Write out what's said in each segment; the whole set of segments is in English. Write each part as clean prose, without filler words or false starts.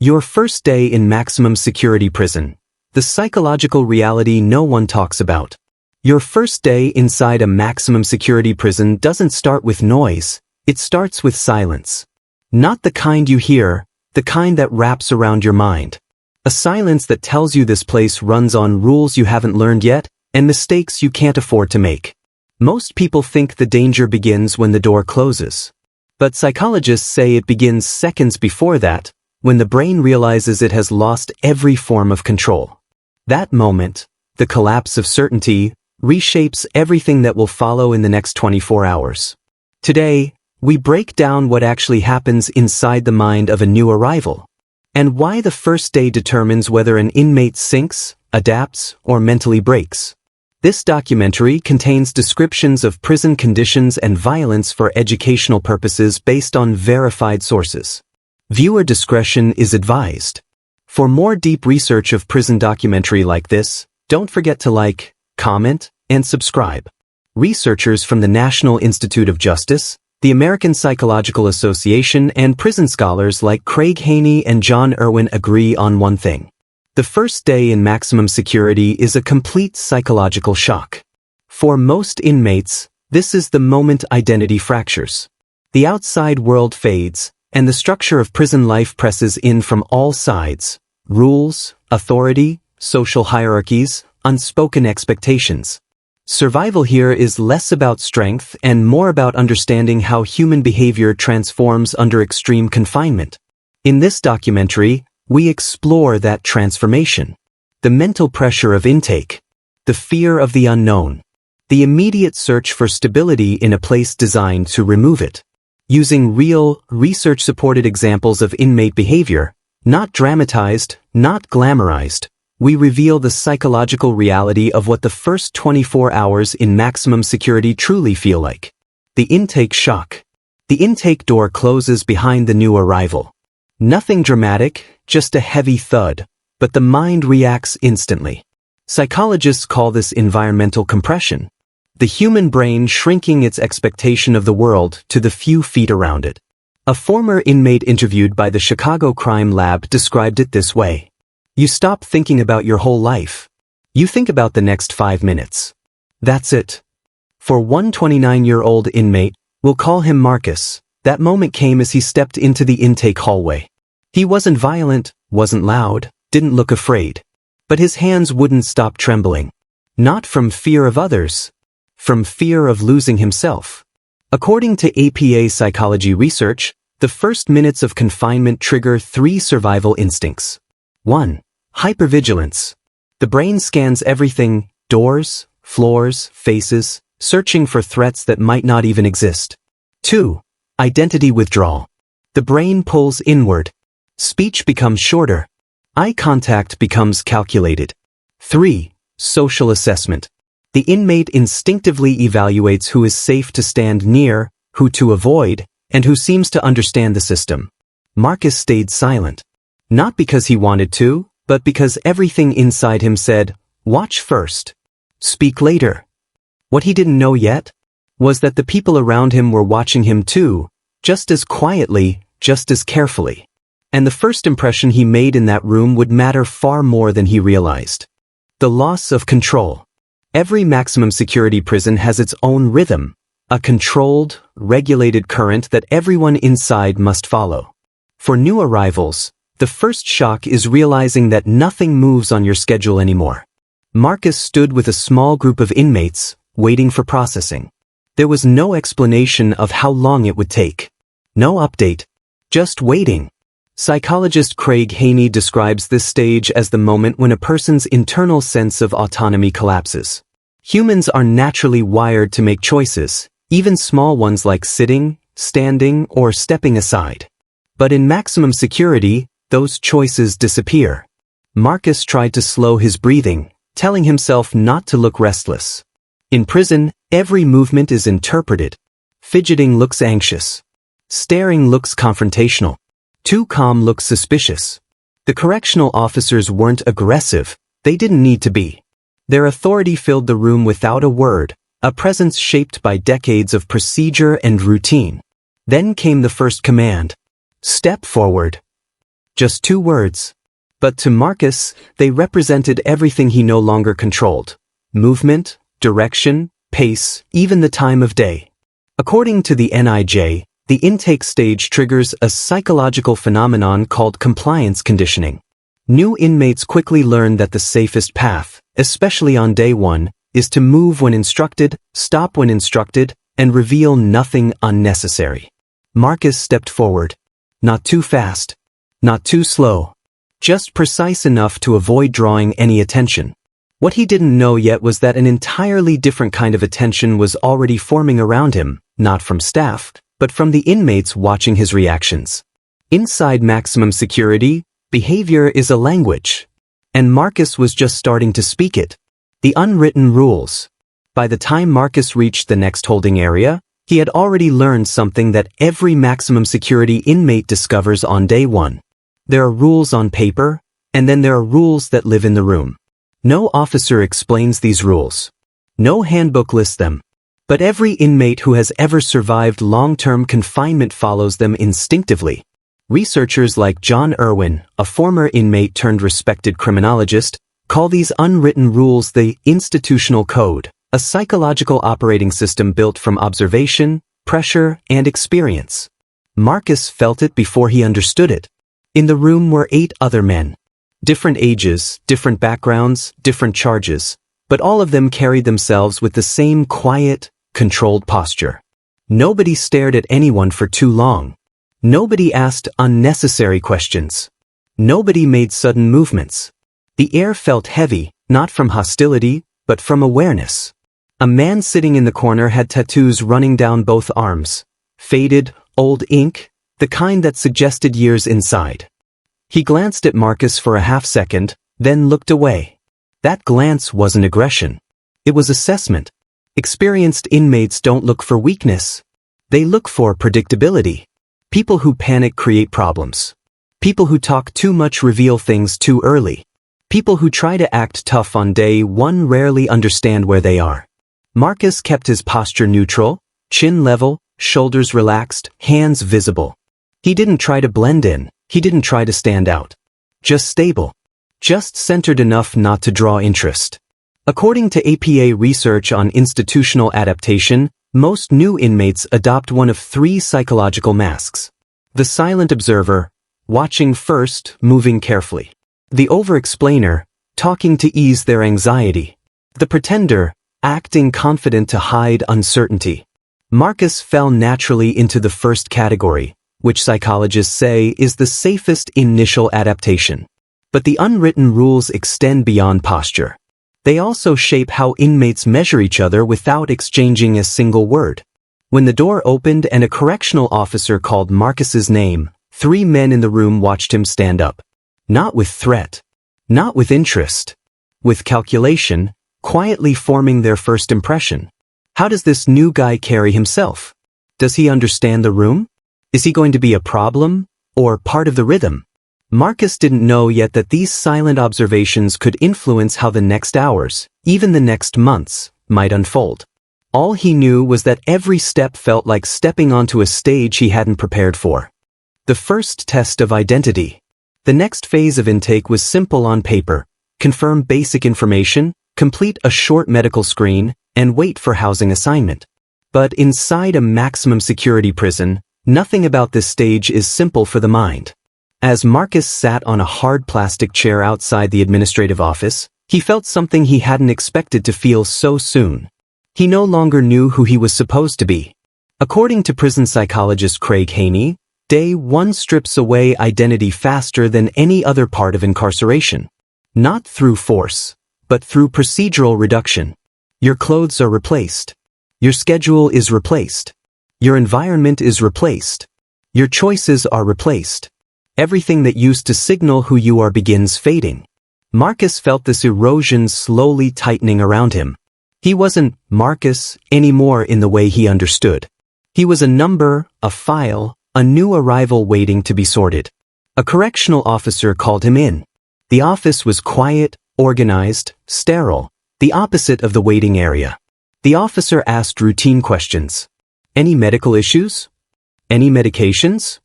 Your first day in maximum security prison. The psychological reality no one talks about. Your first day inside a maximum security prison doesn't start with noise, it starts with silence. Not the kind you hear, the kind that wraps around your mind. A silence that tells you this place runs on rules you haven't learned yet, and mistakes you can't afford to make. Most people think the danger begins when the door closes. But psychologists say it begins seconds before that, when the brain realizes it has lost every form of control. That moment, the collapse of certainty, reshapes everything that will follow in the next 24 hours. Today, we break down what actually happens inside the mind of a new arrival, and why the first day determines whether an inmate sinks, adapts, or mentally breaks. This documentary contains descriptions of prison conditions and violence for educational purposes based on verified sources. Viewer discretion is advised. For more deep research of prison documentary like this, don't forget to like, comment, and subscribe. Researchers from the National Institute of Justice, the American Psychological Association, and prison scholars like Craig Haney and John Irwin agree on one thing. The first day in maximum security is a complete psychological shock. For most inmates, this is the moment identity fractures. The outside world fades, and the structure of prison life presses in from all sides: rules, authority, social hierarchies, unspoken expectations. Survival here is less about strength and more about understanding how human behavior transforms under extreme confinement. In this documentary, we explore that transformation. The mental pressure of intake, the fear of the unknown, the immediate search for stability in a place designed to remove it. Using real, research-supported examples of inmate behavior, not dramatized, not glamorized, we reveal the psychological reality of what the first 24 hours in maximum security truly feel like. The intake shock. The intake door closes behind the new arrival. Nothing dramatic, just a heavy thud, but the mind reacts instantly. Psychologists call this environmental compression. The human brain shrinking its expectation of the world to the few feet around it. A former inmate interviewed by the Chicago Crime Lab described it this way. You stop thinking about your whole life. You think about the next 5 minutes. That's it. For one 29-year-old inmate, we'll call him Marcus, that moment came as he stepped into the intake hallway. He wasn't violent, wasn't loud, didn't look afraid. But his hands wouldn't stop trembling. Not from fear of others. From fear of losing himself. According to APA psychology research, the first minutes of confinement trigger 3 survival instincts. 1. Hypervigilance. The brain scans everything, doors, floors, faces, searching for threats that might not even exist. 2. Identity withdrawal. The brain pulls inward. Speech becomes shorter. Eye contact becomes calculated. 3. Social assessment. The inmate instinctively evaluates who is safe to stand near, who to avoid, and who seems to understand the system. Marcus stayed silent. Not because he wanted to, but because everything inside him said, watch first. Speak later. What he didn't know yet was that the people around him were watching him too, just as quietly, just as carefully. And the first impression he made in that room would matter far more than he realized. The loss of control. Every maximum security prison has its own rhythm, a controlled, regulated current that everyone inside must follow. For new arrivals, the first shock is realizing that nothing moves on your schedule anymore. Marcus stood with a small group of inmates, waiting for processing. There was no explanation of how long it would take. No update. Just waiting. Psychologist Craig Haney describes this stage as the moment when a person's internal sense of autonomy collapses. Humans are naturally wired to make choices, even small ones like sitting, standing, or stepping aside. But in maximum security, those choices disappear. Marcus tried to slow his breathing, telling himself not to look restless. In prison, every movement is interpreted. Fidgeting looks anxious. Staring looks confrontational. Too calm looks suspicious. The correctional officers weren't aggressive, they didn't need to be. Their authority filled the room without a word, a presence shaped by decades of procedure and routine. Then came the first command. Step forward. Just 2 words. But to Marcus, they represented everything he no longer controlled. Movement, direction, pace, even the time of day. According to the NIJ, the intake stage triggers a psychological phenomenon called compliance conditioning. New inmates quickly learn that the safest path, especially on day 1, is to move when instructed, stop when instructed, and reveal nothing unnecessary. Marcus stepped forward. Not too fast. Not too slow. Just precise enough to avoid drawing any attention. What he didn't know yet was that an entirely different kind of attention was already forming around him, not from staff, but from the inmates watching his reactions. Inside maximum security, behavior is a language. And Marcus was just starting to speak it. The unwritten rules. By the time Marcus reached the next holding area, he had already learned something that every maximum security inmate discovers on day 1. There are rules on paper, and then there are rules that live in the room. No officer explains these rules. No handbook lists them. But every inmate who has ever survived long-term confinement follows them instinctively. Researchers like John Irwin, a former inmate turned respected criminologist, call these unwritten rules the institutional code, a psychological operating system built from observation, pressure, and experience. Marcus felt it before he understood it. In the room were 8 other men. Different ages, different backgrounds, different charges, but all of them carried themselves with the same quiet, controlled posture. Nobody stared at anyone for too long. Nobody asked unnecessary questions. Nobody made sudden movements. The air felt heavy, not from hostility, but from awareness. A man sitting in the corner had tattoos running down both arms. Faded, old ink, the kind that suggested years inside. He glanced at Marcus for a half-second, then looked away. That glance wasn't aggression. It was assessment. Experienced inmates don't look for weakness. They look for predictability. People who panic create problems. People who talk too much reveal things too early. People who try to act tough on day 1 rarely understand where they are. Marcus kept his posture neutral, chin level, shoulders relaxed, hands visible. He didn't try to blend in. He didn't try to stand out. Just stable. Just centered enough not to draw interest. According to APA research on institutional adaptation, most new inmates adopt one of 3 psychological masks. The silent observer, watching first, moving carefully. The over-explainer, talking to ease their anxiety. The pretender, acting confident to hide uncertainty. Marcus fell naturally into the first category, which psychologists say is the safest initial adaptation. But the unwritten rules extend beyond posture. They also shape how inmates measure each other without exchanging a single word. When the door opened and a correctional officer called Marcus's name, 3 men in the room watched him stand up. Not with threat. Not with interest. With calculation, quietly forming their first impression. How does this new guy carry himself? Does he understand the room? Is he going to be a problem, or part of the rhythm? Marcus didn't know yet that these silent observations could influence how the next hours, even the next months, might unfold. All he knew was that every step felt like stepping onto a stage he hadn't prepared for. The first test of identity. The next phase of intake was simple on paper. Confirm basic information, complete a short medical screen, and wait for housing assignment. But inside a maximum security prison, nothing about this stage is simple for the mind. As Marcus sat on a hard plastic chair outside the administrative office, he felt something he hadn't expected to feel so soon. He no longer knew who he was supposed to be. According to prison psychologist Craig Haney, day 1 strips away identity faster than any other part of incarceration. Not through force, but through procedural reduction. Your clothes are replaced. Your schedule is replaced. Your environment is replaced. Your choices are replaced. Everything that used to signal who you are begins fading. Marcus felt this erosion slowly tightening around him. He wasn't Marcus anymore in the way he understood. He was a number, a file, a new arrival waiting to be sorted. A correctional officer called him in. The office was quiet, organized, sterile, the opposite of the waiting area. The officer asked routine questions. Any medical issues? Any medications?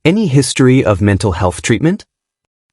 Any history of mental health treatment?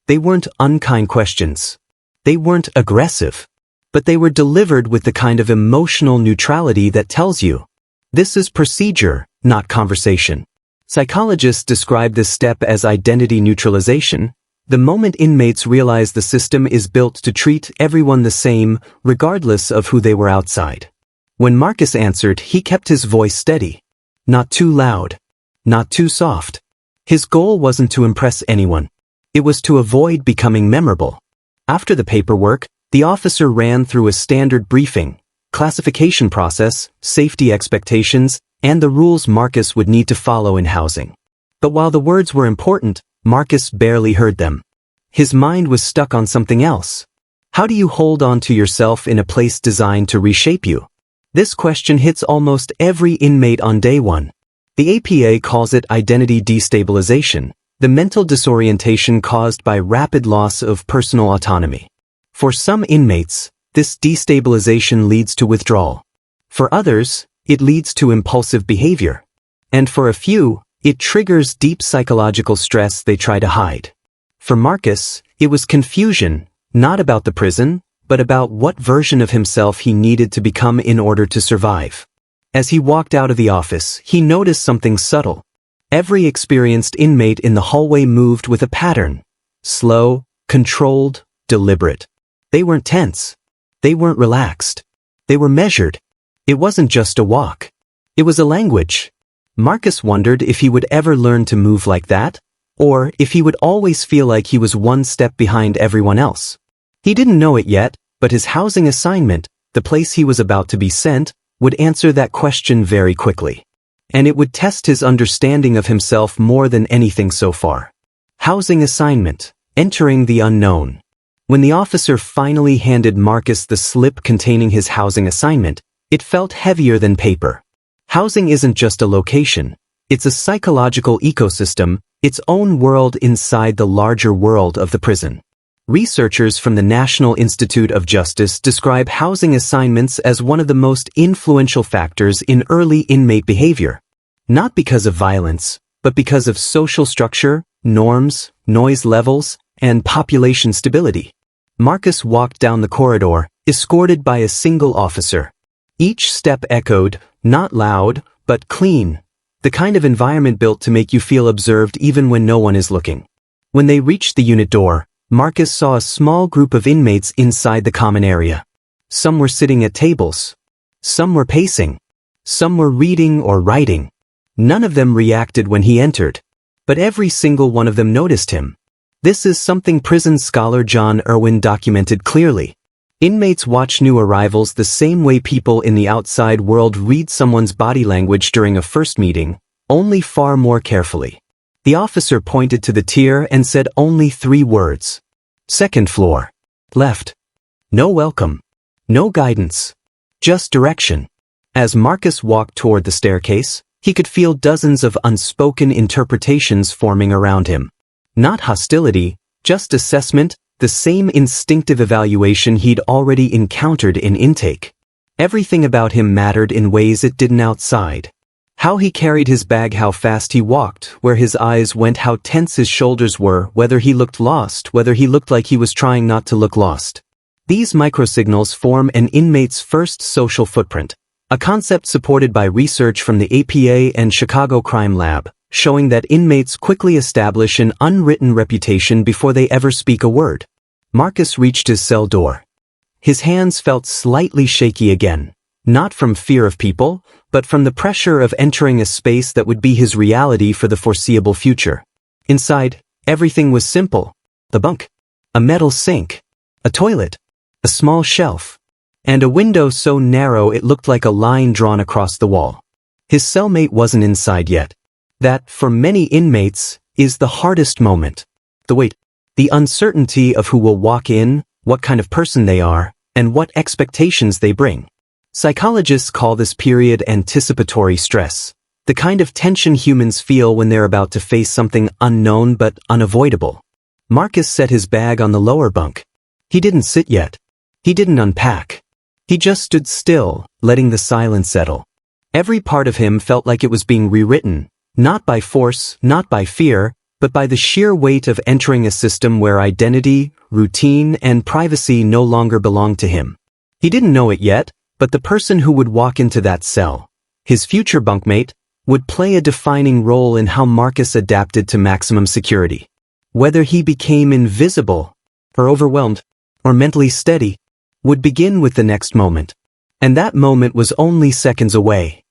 They weren't unkind questions. They weren't aggressive. But they were delivered with the kind of emotional neutrality that tells you, this is procedure, not conversation. Psychologists describe this step as identity neutralization. The moment inmates realize the system is built to treat everyone the same, regardless of who they were outside. When Marcus answered, he kept his voice steady. Not too loud. Not too soft. His goal wasn't to impress anyone. It was to avoid becoming memorable. After the paperwork, the officer ran through a standard briefing, classification process, safety expectations, and the rules Marcus would need to follow in housing. But while the words were important, Marcus barely heard them. His mind was stuck on something else. How do you hold on to yourself in a place designed to reshape you? This question hits almost every inmate on day one. The APA calls it identity destabilization, the mental disorientation caused by rapid loss of personal autonomy. For some inmates, this destabilization leads to withdrawal. For others, it leads to impulsive behavior. And for a few, it triggers deep psychological stress they try to hide. For Marcus, it was confusion, not about the prison, but about what version of himself he needed to become in order to survive. As he walked out of the office, he noticed something subtle. Every experienced inmate in the hallway moved with a pattern. Slow, controlled, deliberate. They weren't tense. They weren't relaxed. They were measured. It wasn't just a walk. It was a language. Marcus wondered if he would ever learn to move like that, or if he would always feel like he was one step behind everyone else. He didn't know it yet, but his housing assignment, the place he was about to be sent, would answer that question very quickly. And it would test his understanding of himself more than anything so far. Housing assignment, entering the unknown. When the officer finally handed Marcus the slip containing his housing assignment, it felt heavier than paper. Housing isn't just a location. It's a psychological ecosystem, its own world inside the larger world of the prison. Researchers from the National Institute of Justice describe housing assignments as one of the most influential factors in early inmate behavior. Not because of violence, but because of social structure, norms, noise levels, and population stability. Marcus walked down the corridor, escorted by a single officer. Each step echoed, not loud, but clean, the kind of environment built to make you feel observed even when no one is looking. When they reached the unit door, Marcus saw a small group of inmates inside the common area. Some were sitting at tables. Some were pacing. Some were reading or writing. None of them reacted when he entered. But every single one of them noticed him. This is something prison scholar John Irwin documented clearly. Inmates watch new arrivals the same way people in the outside world read someone's body language during a first meeting, only far more carefully. The officer pointed to the tier and said only 3 words. Second floor. Left. No welcome. No guidance. Just direction. As Marcus walked toward the staircase, he could feel dozens of unspoken interpretations forming around him. Not hostility, just assessment, the same instinctive evaluation he'd already encountered in intake. Everything about him mattered in ways it didn't outside. How he carried his bag, how fast he walked, where his eyes went, how tense his shoulders were, whether he looked lost, whether he looked like he was trying not to look lost. These microsignals form an inmate's first social footprint, a concept supported by research from the APA and Chicago Crime Lab, showing that inmates quickly establish an unwritten reputation before they ever speak a word. Marcus reached his cell door. His hands felt slightly shaky again, not from fear of people, but from the pressure of entering a space that would be his reality for the foreseeable future. Inside, everything was simple. The bunk, a metal sink, a toilet, a small shelf, and a window so narrow it looked like a line drawn across the wall. His cellmate wasn't inside yet. That, for many inmates, is the hardest moment. The wait, the uncertainty of who will walk in, what kind of person they are, and what expectations they bring. Psychologists call this period anticipatory stress, the kind of tension humans feel when they're about to face something unknown but unavoidable. Marcus set his bag on the lower bunk. He didn't sit yet. He didn't unpack. He just stood still, letting the silence settle. Every part of him felt like it was being rewritten. Not by force, not by fear, but by the sheer weight of entering a system where identity, routine, and privacy no longer belonged to him. He didn't know it yet, but the person who would walk into that cell, his future bunkmate, would play a defining role in how Marcus adapted to maximum security. Whether he became invisible, or overwhelmed, or mentally steady, would begin with the next moment. And that moment was only seconds away.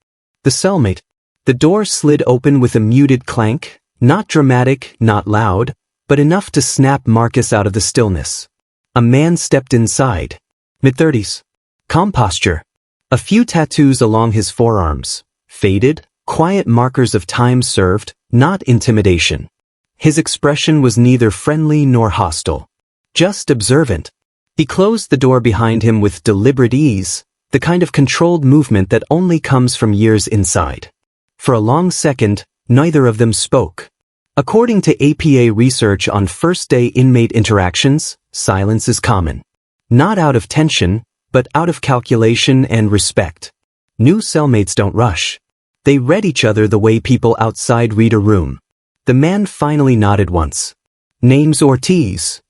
The cellmate. The door slid open with a muted clank, not dramatic, not loud, but enough to snap Marcus out of the stillness. A man stepped inside. Mid-30s. Calm posture. A few tattoos along his forearms. Faded, quiet markers of time served, not intimidation. His expression was neither friendly nor hostile. Just observant. He closed the door behind him with deliberate ease, the kind of controlled movement that only comes from years inside. For a long second, neither of them spoke. According to APA research on first-day inmate interactions, silence is common. Not out of tension, but out of calculation and respect. New cellmates don't rush. They read each other the way people outside read a room. The man finally nodded once. Name's Ortiz.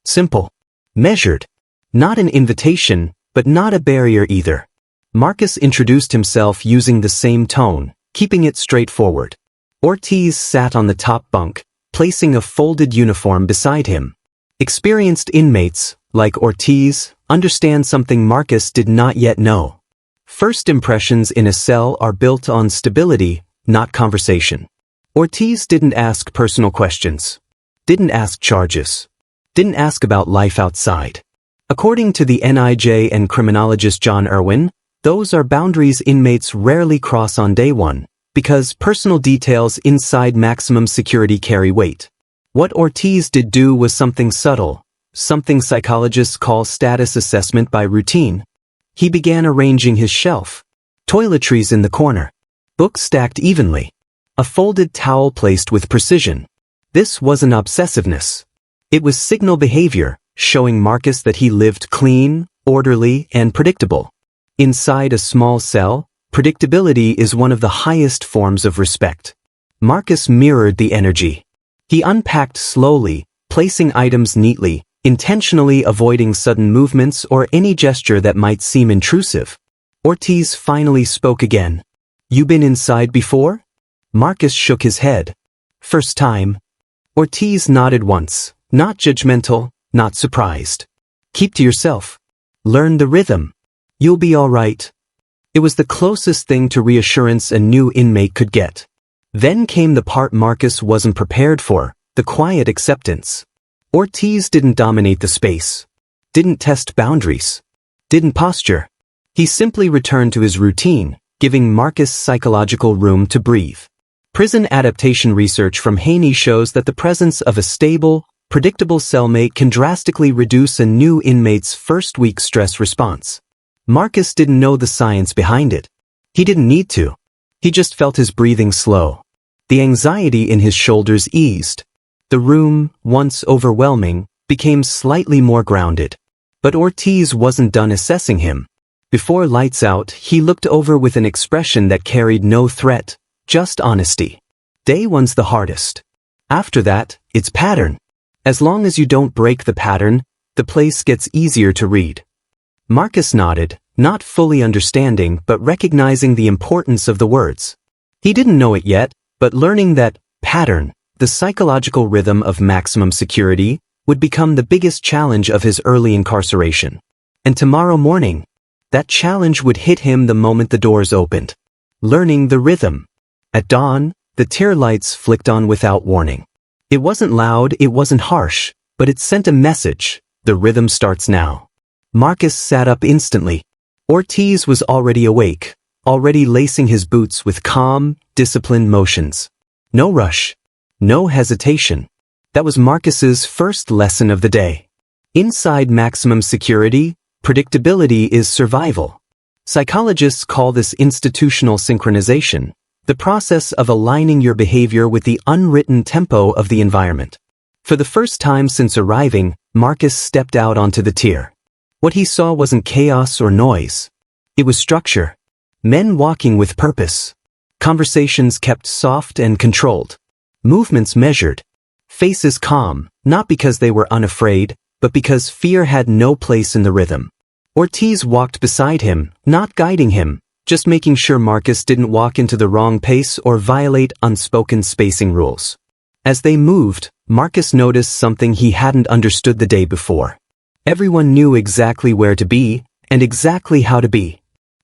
Simple. Measured. Not an invitation, but not a barrier either. Marcus introduced himself using the same tone, keeping it straightforward. Ortiz sat on the top bunk, placing a folded uniform beside him. Experienced inmates, like Ortiz, understand something Marcus did not yet know. First impressions in a cell are built on stability, not conversation. Ortiz didn't ask personal questions. Didn't ask charges. Didn't ask about life outside. According to the NIJ and criminologist John Irwin, those are boundaries inmates rarely cross on day one, because personal details inside maximum security carry weight. What Ortiz did do was something subtle, something psychologists call status assessment by routine. He began arranging his shelf. Toiletries in the corner. Books stacked evenly. A folded towel placed with precision. This wasn't obsessiveness. It was signal behavior, showing Marcus that he lived clean, orderly, and predictable. Inside a small cell, predictability is one of the highest forms of respect. Marcus mirrored the energy. He unpacked slowly, placing items neatly, intentionally avoiding sudden movements or any gesture that might seem intrusive. Ortiz finally spoke again. "You been inside before?" Marcus shook his head. "First time." Ortiz nodded once, not judgmental, not surprised. "Keep to yourself. Learn the rhythm. You'll be all right." It was the closest thing to reassurance a new inmate could get. Then came the part Marcus wasn't prepared for, the quiet acceptance. Ortiz didn't dominate the space. Didn't test boundaries. Didn't posture. He simply returned to his routine, giving Marcus psychological room to breathe. Prison adaptation research from Haney shows that the presence of a stable, predictable cellmate can drastically reduce a new inmate's first-week stress response. Marcus didn't know the science behind it. He didn't need to. He just felt his breathing slow. The anxiety in his shoulders eased. The room, once overwhelming, became slightly more grounded. But Ortiz wasn't done assessing him. Before lights out, he looked over with an expression that carried no threat, just honesty. Day one's the hardest. After that, it's pattern. As long as you don't break the pattern, the place gets easier to read. Marcus nodded, not fully understanding but recognizing the importance of the words. He didn't know it yet, but learning that pattern, the psychological rhythm of maximum security, would become the biggest challenge of his early incarceration. And tomorrow morning, that challenge would hit him the moment the doors opened. Learning the rhythm. At dawn, the tear lights flicked on without warning. It wasn't loud, it wasn't harsh, but it sent a message. The rhythm starts now. Marcus sat up instantly. Ortiz was already awake, already lacing his boots with calm, disciplined motions. No rush. No hesitation. That was Marcus's first lesson of the day. Inside maximum security, predictability is survival. Psychologists call this institutional synchronization, the process of aligning your behavior with the unwritten tempo of the environment. For the first time since arriving, Marcus stepped out onto the tier. What he saw wasn't chaos or noise. It was structure. Men walking with purpose. Conversations kept soft and controlled. Movements measured. faces calm, not because they were unafraid, but because fear had no place in the rhythm. Ortiz walked beside him, not guiding him, just making sure Marcus didn't walk into the wrong pace or violate unspoken spacing rules. As they moved, Marcus noticed something he hadn't understood the day before. Everyone knew exactly where to be, and exactly how to be.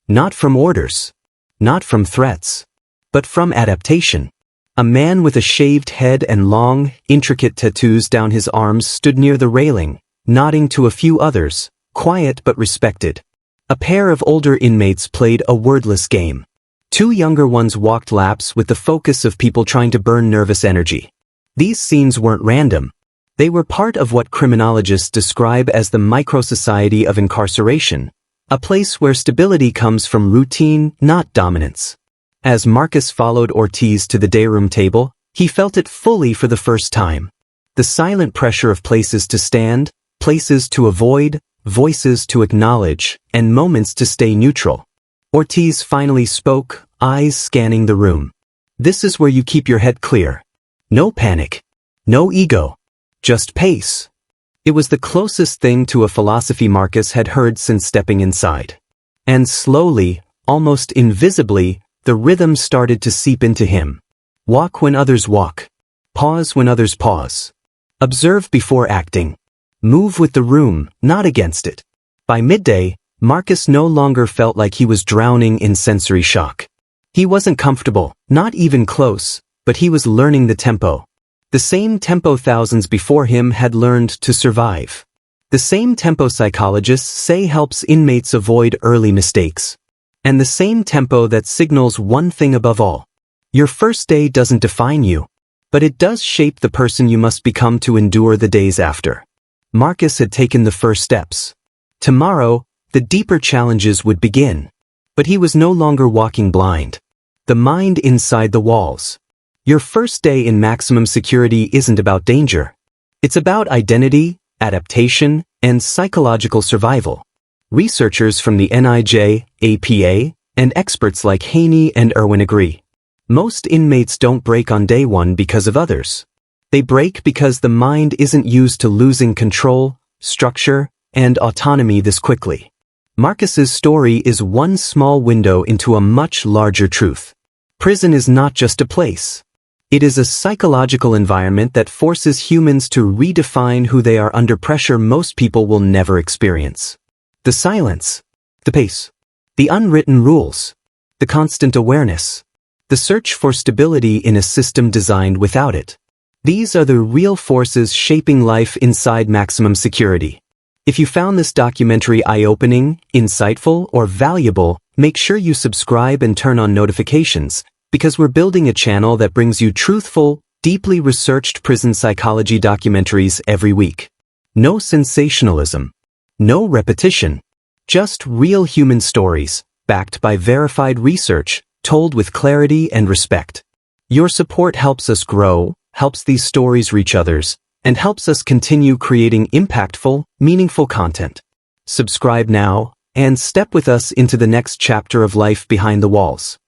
Not from orders. Not from threats. But from adaptation. A man with a shaved head and long, intricate tattoos down his arms stood near the railing, nodding to a few others, quiet but respected. A pair of older inmates played a wordless game. Two younger ones walked laps with the focus of people trying to burn nervous energy. These scenes weren't random. They were part of what criminologists describe as the microsociety of incarceration, a place where stability comes from routine, not dominance. As Marcus followed Ortiz to the dayroom table, he felt it fully for the first time. The silent pressure of places to stand, places to avoid, voices to acknowledge, and moments to stay neutral. Ortiz finally spoke, eyes scanning the room. This is where you keep your head clear. No panic. No ego. Just pace. It was the closest thing to a philosophy Marcus had heard since stepping inside. And slowly, almost invisibly, the rhythm started to seep into him. Walk when others walk. Pause when others pause. Observe before acting. Move with the room, not against it. By midday, Marcus no longer felt like he was drowning in sensory shock. He wasn't comfortable, not even close, but he was learning the tempo. The same tempo thousands before him had learned to survive. The same tempo psychologists say helps inmates avoid early mistakes. And the same tempo that signals one thing above all. Your first day doesn't define you, but it does shape the person you must become to endure the days after. Marcus had taken the first steps. Tomorrow, the deeper challenges would begin. But he was no longer walking blind. The mind inside the walls. Your first day in maximum security isn't about danger. It's about identity, adaptation, and psychological survival. Researchers from the NIJ, APA, and experts like Haney and Irwin agree. Most inmates don't break on day one because of others. They break because the mind isn't used to losing control, structure, and autonomy this quickly. Marcus's story is one small window into a much larger truth. Prison is not just a place. It is a psychological environment that forces humans to redefine who they are under pressure most people will never experience. The silence, the pace, the unwritten rules, the constant awareness, the search for stability in a system designed without it. These are the real forces shaping life inside maximum security. If you found this documentary eye-opening, insightful, or valuable, make sure you subscribe and turn on notifications, because we're building a channel that brings you truthful, deeply researched prison psychology documentaries every week. No sensationalism. No repetition. Just real human stories, backed by verified research, told with clarity and respect. Your support helps us grow, helps these stories reach others, and helps us continue creating impactful, meaningful content. Subscribe now, and step with us into the next chapter of life behind the walls.